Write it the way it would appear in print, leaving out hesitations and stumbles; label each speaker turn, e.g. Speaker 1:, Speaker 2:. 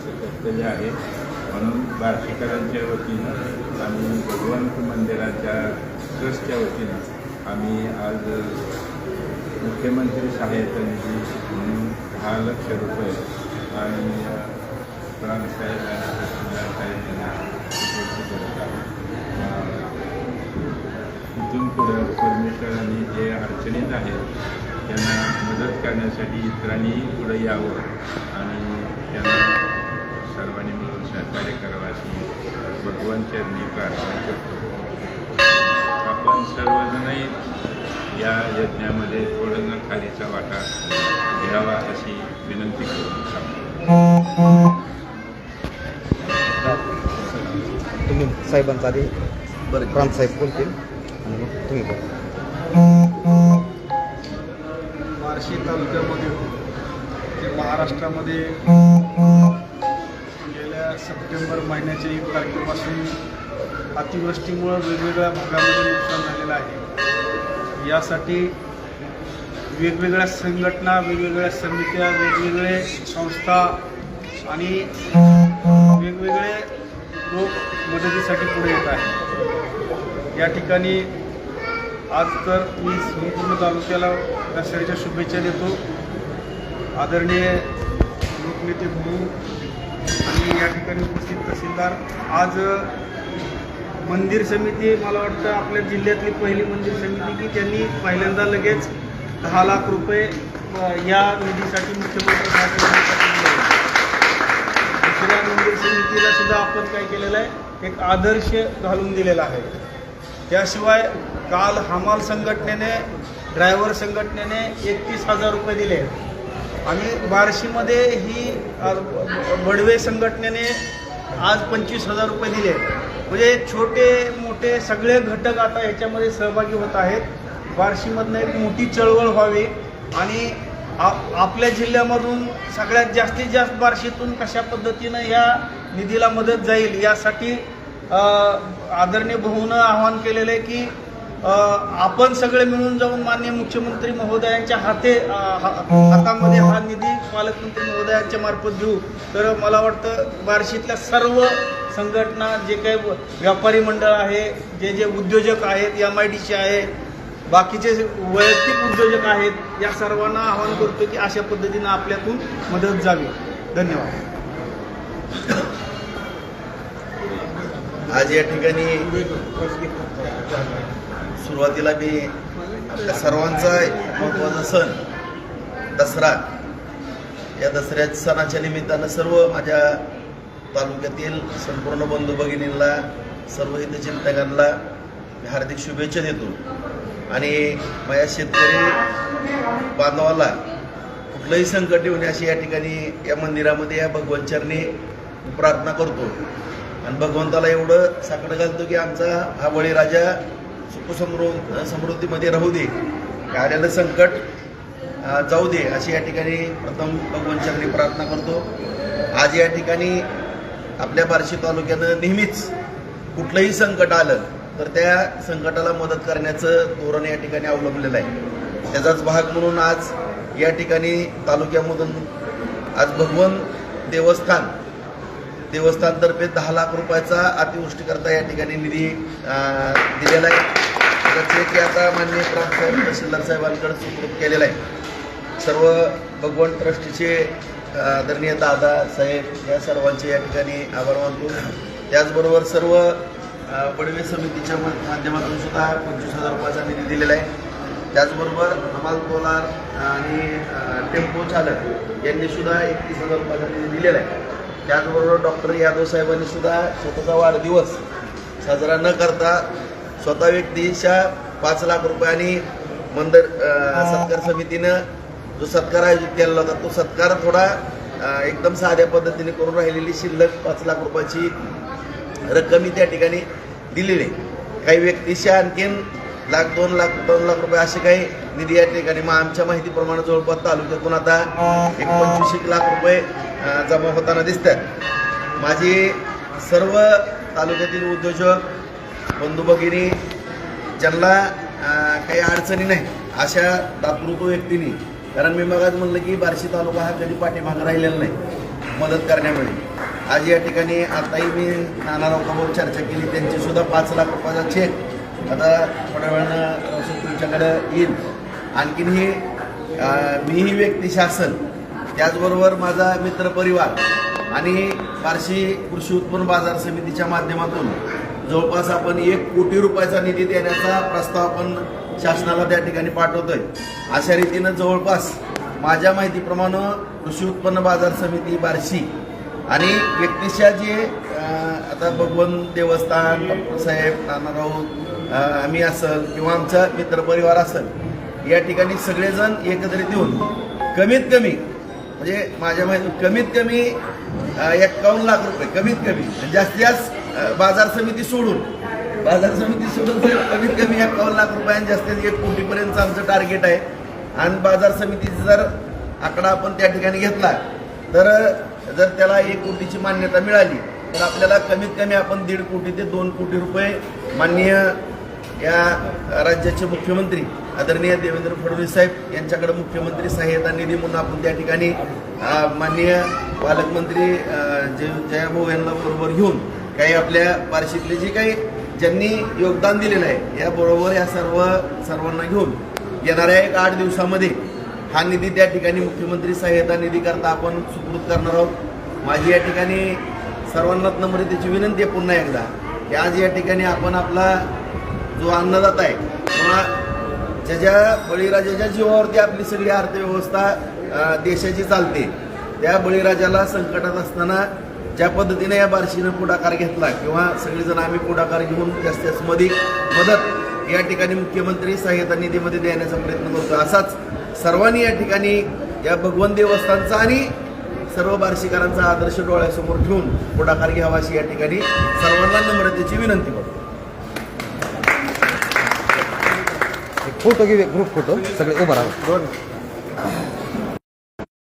Speaker 1: आमचं कर्तव्य आहे. म्हणून बार्शीकरांच्या वतीनं आणि भगवंत मंदिराच्या ट्रस्टच्या वतीनं आम्ही आज मुख्यमंत्री सहाय्यता निधी म्हणून 10 लाख रुपये आणि प्राणसाहेब आणि साहेब यांना उपलब्ध करत आहोत. इथून पुढं परमेश्वरांनी जे अडचणीत आहेत त्यांना मदत करण्यासाठी इतरांनी पुढे यावं आणि त्यांना सर्वांनी मिळून सहकार्य करावं अशी भगवंतांनी प्रार्थना करतो. आपण सर्वजणही या यज्ञामध्ये थोडं ना खालीचा वाटा घ्यावा अशी विनंती करून
Speaker 2: तुम्ही साहेबांचा आधी प्रांत साहेब बोलतील आणि मग तुम्ही
Speaker 3: बार्शी तालुक्यामध्ये ते महाराष्ट्रामध्ये गेल्या सप्टेंबर महिन्याच्या 1 तारखेपासून अतिवृष्टीमुळं वेगवेगळ्या भागामध्ये नुकसान झालेलं आहे. यासाठी वेगवेगळ्या संघटना, वेगवेगळ्या समित्या, वेगवेगळे संस्था आणि वेगवेगळे लोक मदतीसाठी पुढे येत आहेत. या ठिकाणी आज तर मी संपूर्ण तालुक्याला दसऱ्याच्या शुभेच्छा देतो. आदरणीय लोकनेते भाऊ आणि या ठिकाणी उपस्थित तहसीलदार, आज मंदिर समिती मला वाटतं आपल्या जिल्ह्यातली पहिली मंदिर समिती की त्यांनी पहिल्यांदा लगेच 10 लाख रुपये या निधीसाठी मुख्यमंत्री सहाय्यता दिले. दुसऱ्या मंदिर समितीला सुद्धा आपण काय केलेलं आहे, एक आदर्श घालून दिलेला आहे. त्याशिवाय काल हमाल संघटनेने, ड्रायव्हर संघटनेने 31,000 रुपये दिले आणि बार्शीमध्ये ही बडवे संघटनेने आज 25,000 रुपये दिले. म्हणजे छोटे मोठे सगळे घटक आता ह्याच्यामध्ये सहभागी होत आहेत. बार्शीमधनं एक मोठी चळवळ व्हावी आणि आपल्या जिल्ह्यामधून सगळ्यात जास्तीत जास्त बार्शीतून कशा पद्धतीनं या निधीला मदत जाईल यासाठी आदरणीय भाऊनं आवाहन केलेलं आहे की आपण सगळे मिळून जाऊन माननीय मुख्यमंत्री महोदयांच्या हातामध्ये हा निधी पालकमंत्री महोदयांच्या मार्फत देऊ. तर मला वाटतं बार्शीतल्या सर्व संघटना, जे काही व्यापारी मंडळ आहे, जे जे उद्योजक आहेत, MIDC आहे, बाकीचे वैयक्तिक उद्योजक आहेत, या सर्वांना आवाहन करतो की अशा पद्धतीनं आपल्यातून मदत जावी. धन्यवाद.
Speaker 4: आज या ठिकाणी सुरुवातीला मी आपल्या सर्वांचा महत्त्वाचा सण दसरा, या दसऱ्या सणाच्या निमित्तानं सर्व माझ्या तालुक्यातील संपूर्ण बंधू भगिनींना, सर्व हितचिंतकांना मी हार्दिक शुभेच्छा देतो आणि माझ्या शेतकरी बांधवाला कुठलंही संकट येऊ नये अशी या ठिकाणी या मंदिरामध्ये या भगवंतचरणी प्रार्थना करतो आणि भगवंताला एवढं साकडं घालतो की आमचा हा बळीराजा समृद्धीमध्ये राहू दे, आलेलं संकट जाऊ दे अशी या ठिकाणी प्रथम भगवंतचरणी प्रार्थना करतो. आज या ठिकाणी आपल्या बार्शी तालुक्यानं नेहमीच कुठलंही संकट आलं तर त्या संकटाला मदत करण्याचं धोरण या ठिकाणी अवलंबलेलं आहे. त्याचाच भाग म्हणून आज या ठिकाणी तालुक्यामधून आज भगवंत देवस्थानतर्फे 10 लाख रुपयाचा अतिवृष्टीकरता या ठिकाणी निधी दिलेला आहे. त्याचे की आता माननीय प्रांत तहसीलदार साहेबांकडे सुपूर्द केलेला आहे. सर्व भगवंत ट्रस्टीचे आदरणीय दादा साहेब या सर्वांचे या ठिकाणी आभार मानतो. त्याचबरोबर सर्व बडवे समितीच्या माध्यमातून सुद्धा 25,000 रुपयाचा निधी दिलेला आहे. त्याचबरोबर हमाल तोलार आणि टेम्पो चालक यांनी सुद्धा 31,000 रुपयाचा निधी दिलेला आहे. त्याचबरोबर डॉक्टर यादव साहेबांनी सुद्धा स्वतःचा वाढदिवस साजरा न करता स्वतः व्यक्तीच्या 5 लाख रुपयांनी मंदिर सत्कार समितीनं जो सत्कार आयोजित केलेला होता तो सत्कार थोडा एकदम साध्या पद्धतीने करून राहिलेली शिल्लक 5 लाख रुपयाची रक्कम त्या ठिकाणी दिलेली आहे. काही व्यक्तीच्या आणखीन 1,00,000, 2,00,000, 2,00,000 रुपये असे काही निधी या ठिकाणी आमच्या माहितीप्रमाणे जवळपास तालुक्यातून आता 25 लाख रुपये जमा होताना दिसतात. माझी सर्व तालुक्यातील उद्योजक बंधू भगिनी ज्यांना काही अडचणी नाही अशा दातृत्व व्यक्तींनी, कारण मी मगाच म्हणलं की बार्शी तालुका हा कधी पाठीमागं राहिलेला नाही. मदत करण्यात मिळेल. आज या ठिकाणी आताही मी नाना राऊतांबरोबर चर्चा केली, त्यांची सुद्धा 5 लाख रुपयाचा चेक आता थोड्या वेळानं तुमच्याकडे येईल. आणखीनही मीही व्यक्तिशासन, त्याचबरोबर माझा मित्रपरिवार आणि बार्शी कृषी उत्पन्न बाजार समितीच्या माध्यमातून जवळपास आपण 1 कोटी रुपयाचा निधी देण्याचा प्रस्ताव आपण शासनाला त्या ठिकाणी पाठवतोय. अशा रीतीनं जवळपास माझ्या माहितीप्रमाणे कृषी उत्पन्न बाजार समिती बार्शी आणि व्यक्तिशः जे आता भगवन देवस्थान, डॉक्टर साहेब, नाना राऊत, आम्ही असेल किंवा आमचा मित्रपरिवार असेल, या ठिकाणी सगळेजण एकत्रित येऊन कमीत कमी म्हणजे माझ्या माहिती कमीत कमी 51 लाख रुपये, कमीत कमी जास्तीत जास्त बाजार समिती सोडून तर कमीत कमी 51 लाख रुपये जास्तीत 1 कोटीपर्यंत आमचं टार्गेट आहे. आणि बाजार समितीचा जर आकडा आपण त्या ठिकाणी घेतला तर जर त्याला 1 कोटीची मान्यता मिळाली तर आपल्याला कमीत कमी आपण 1.5 कोटी ते 2 कोटी रुपये माननीय या राज्याचे मुख्यमंत्री आदरणीय देवेंद्र फडणवीस साहेब यांच्याकडे मुख्यमंत्री सहाय्यता निधी म्हणून आपण त्या ठिकाणी माननीय पालकमंत्री जयाभाऊ यांना बरोबर घेऊन काही आपल्या बार्शीतले जे काही ज्यांनी योगदान दिलेलं आहे याबरोबर या सर्वांना घेऊन येणाऱ्या 8 दिवसामध्ये हा निधी त्या ठिकाणी मुख्यमंत्री सहाय्यता निधी करता आपण सुपूर्द करणार आहोत. माझी या ठिकाणी सर्वांना नम्रतेची विनंती आहे पुन्हा एकदा की आज या ठिकाणी आपण आपला जो अन्नदाता आहे किंवा ज्याच्या बळीराजाच्या जीवावरती आपली सगळी अर्थव्यवस्था देशाची चालते, त्या बळीराजाला संकटात असताना ज्या पद्धतीने या बार्शीनं पुढाकार घेतला किंवा सगळेजण आम्ही पुढाकार घेऊन जास्तीत मदत या ठिकाणी मुख्यमंत्री सहाय्यता निधीमध्ये देण्याचा प्रयत्न करतो. असाच सर्वांनी या ठिकाणी या भगवन देवस्थानचा आणि सर्व बार्शीकरांचा आदर्श डोळ्यासमोर ठेवून पुढाकार घ्यावा अशी या ठिकाणी सर्वांना नम्रतेची विनंती करतो.
Speaker 2: फोटो घेऊया, ग्रुप फोटो सगळे उभा राहा.